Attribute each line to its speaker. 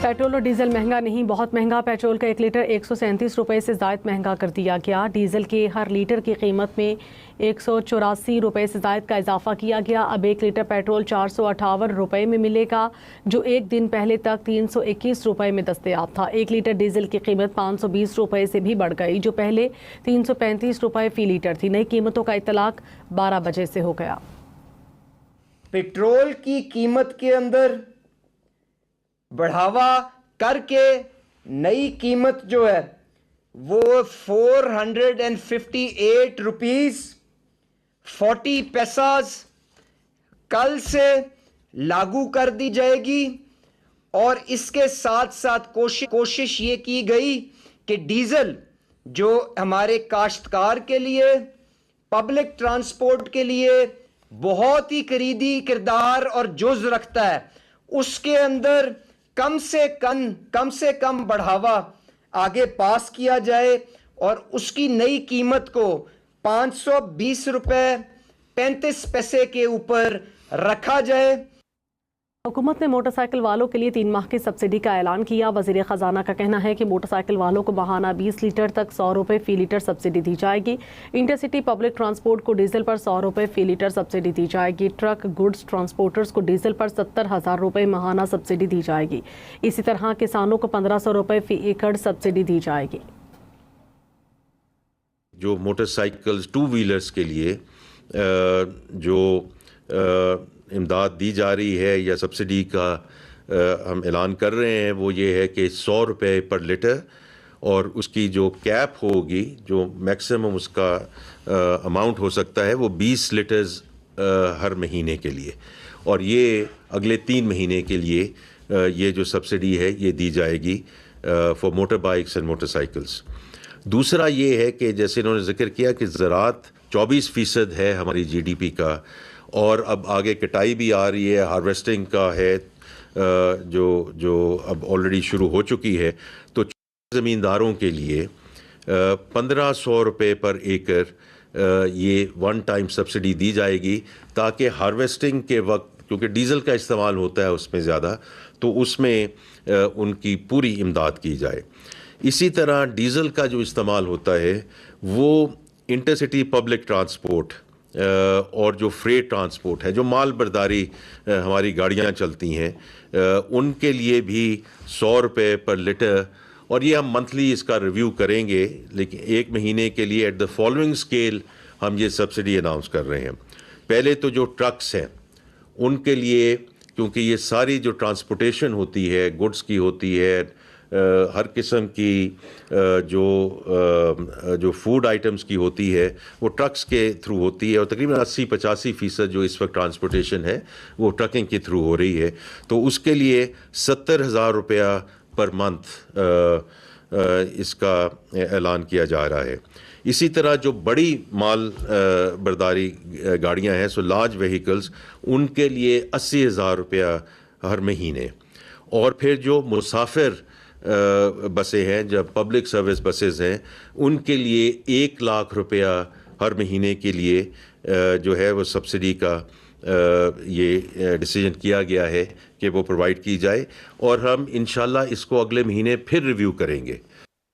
Speaker 1: Petrol और diesel महंगा नहीं, बहुत महंगा। पेट्रोल का 1 लीटर 137 रुपये से ज़ायद महंगा कर दिया गया। डीजल के हर लीटर की कीमत में 184 रुपये से ज़ायद का इजाफा किया गया। अब 1 लीटर पेट्रोल 458 रुपये में मिलेगा, जो एक दिन पहले तक 321 रुपये में दस्तयाब था। 1 लीटर डीजल की कीमत 520 रुपये से भी बढ़ गई, जो पहले 335 रुपये फ़ी लीटर थी। नई कीमतों का इतलाक 12 बजे से हो गया।
Speaker 2: पेट्रोल की कीमत के अंदर बढ़ावा करके नई कीमत जो है वो 458 रुपीज 40 पैसास कल से लागू कर दी जाएगी। और इसके साथ साथ कोशिश ये की गई कि डीजल जो हमारे काश्तकार के लिए, पब्लिक ट्रांसपोर्ट के लिए बहुत ही करीबी किरदार और जुज़ रखता है, उसके अंदर कम से कम बढ़ावा आगे पास किया जाए और उसकी नई कीमत को 520 रुपये 35 पैसे के ऊपर रखा जाए।
Speaker 1: हुकूमत ने मोटरसाइकिल वालों के लिए 3 माह की सब्सिडी का ऐलान किया। वज़ीर ख़जाना का कहना है कि मोटरसाइकिल वालों को माहाना 20 लीटर तक 100 रुपये फ़ी लीटर सब्सिडी दी जाएगी। इंटरसिटी पब्लिक ट्रांसपोर्ट को डीजल पर 100 रुपये फ़ी लीटर सब्सिडी दी जाएगी। ट्रक गुड्स ट्रांसपोर्टर्स को डीजल पर 70,000 रुपये माहाना सब्सिडी दी जाएगी। इसी तरह किसानों को 1500 रुपये फ़ी एकड़ सब्सिडी दी जाएगी।
Speaker 3: जो मोटरसाइकिल्स 2 व्हीलर्स के लिए जो इमदाद दी जा रही है या सब्सिडी का हम ऐलान कर रहे हैं, वो ये है कि 100 रुपये पर लीटर, और उसकी जो कैप होगी, जो मैक्सिमम उसका अमाउंट हो सकता है, वो 20 लीटर्स हर महीने के लिए, और ये अगले 3 महीने के लिए ये जो सब्सिडी है ये दी जाएगी for motor bikes and motorcycles. दूसरा ये है कि जैसे इन्होंने जिक्र किया कि ज़राअत 24% है हमारी जीडीपी का, और अब आगे कटाई भी आ रही है, हार्वेस्टिंग का है जो अब ऑलरेडी शुरू हो चुकी है। तो ज़मींदारों के लिए 1500 रुपये पर एकड़ ये 1 टाइम सब्सिडी दी जाएगी, ताकि हार्वेस्टिंग के वक्त, क्योंकि डीज़ल का इस्तेमाल होता है उसमें ज़्यादा, तो उसमें उनकी पूरी इमदाद की जाए। इसी तरह डीज़ल का जो इस्तेमाल होता है वो इंटरसिटी पब्लिक ट्रांसपोर्ट और जो फ्रेट ट्रांसपोर्ट है, जो माल बर्दारी हमारी गाड़ियां चलती हैं, उनके लिए भी 100 रुपये पर लीटर, और ये हम मंथली इसका रिव्यू करेंगे, लेकिन 1 महीने के लिए एट द फॉलोइंग स्केल हम ये सब्सिडी अनाउंस कर रहे हैं। पहले तो जो ट्रक्स हैं उनके लिए, क्योंकि ये सारी जो ट्रांसपोर्टेशन होती है, गुड्स की होती है, हर किस्म की जो फूड आइटम्स की होती है, वो ट्रक्स के थ्रू होती है, और तकरीबन 80-85% जो इस वक्त ट्रांसपोर्टेशन है वो ट्रकिंग के थ्रू हो रही है। तो उसके लिए 70,000 रुपया पर मंथ इसका ऐलान किया जा रहा है। इसी तरह जो बड़ी माल बर्दारी गाड़ियाँ हैं, सो लार्ज व्हीकल्स, उनके लिए 80,000 रुपया हर महीने। और फिर जो मुसाफिर बसें हैं, जब पब्लिक सर्विस बसेस हैं, उनके लिए 1 लाख रुपया हर महीने के लिए जो है वो सब्सिडी का ये डिसीजन किया गया है कि वो प्रोवाइड की जाए, और हम इंशाल्लाह इसको अगले महीने फिर रिव्यू करेंगे।